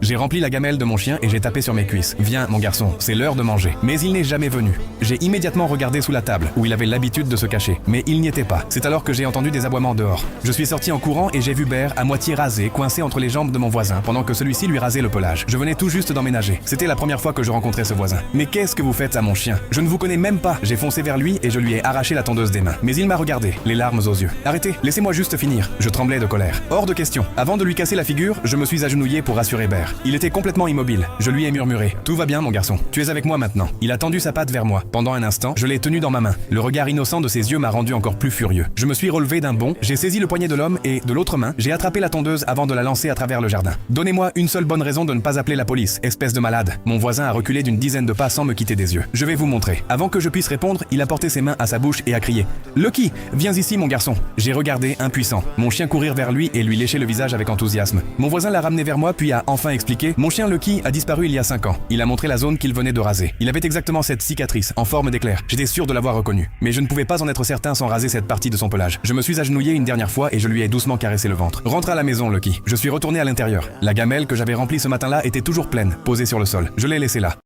J'ai rempli la gamelle de mon chien et j'ai tapé sur mes cuisses. Viens, mon garçon, c'est l'heure de manger. Mais il n'est jamais venu. J'ai immédiatement regardé sous la table, où il avait l'habitude de se cacher. Mais il n'y était pas. C'est alors que j'ai entendu des aboiements dehors. Je suis sorti en courant et j'ai vu Bear à moitié rasé, coincé entre les jambes de mon voisin, pendant que celui-ci lui rasait le pelage. Je venais tout juste d'emménager. C'était la première fois que je rencontrais ce voisin. Mais qu'est-ce que vous faites à mon chien? Je ne vous connais même pas. J'ai foncé vers lui et je lui ai arraché la tondeuse des mains. Mais il m'a regardé, les larmes aux yeux. Arrêtez, laissez-moi juste finir. Je tremblais de colère. Hors de question. Avant de lui casser la figure, je me suis agenouillé pour rassurer Bear. Il était complètement immobile. Je lui ai murmuré. Tout va bien, mon garçon. Tu es avec moi maintenant. Il a tendu sa patte vers moi. Pendant un instant, je l'ai tenu dans ma main. Le regard innocent de ses yeux m'a rendu encore plus furieux. Je me suis relevé d'un bond, j'ai saisi le poignet de l'homme et, de l'autre main, j'ai attrapé la tondeuse avant de la lancer à travers le jardin. Donnez-moi une seule bonne raison de ne pas appeler la police, espèce de malade. Mon voisin a reculé d'une dizaine de pas sans me quitter des yeux. Je vais vous montrer. Avant que je puisse répondre, il a porté ses mains à sa bouche et a crié. Lucky, viens ici, mon garçon. J'ai regardé, impuissant. Mon chien courir vers lui et lui lécher le visage avec enthousiasme. Mon voisin l'a ramené vers moi puis a enfin expliqué. Mon chien Lucky a disparu il y a 5 ans. Il a montré la zone qu'il venait de raser. Il avait exactement cette cicatrice, en forme d'éclair. J'étais sûr de l'avoir reconnu. Mais je ne pouvais pas en être certain sans raser cette partie de son pelage. Je me suis agenouillé une dernière fois et je lui ai doucement caressé le ventre. Rentre à la maison, Lucky. Je suis retourné à l'intérieur. La gamelle que j'avais remplie ce matin-là était toujours pleine, posée sur le sol. Je l'ai laissée là.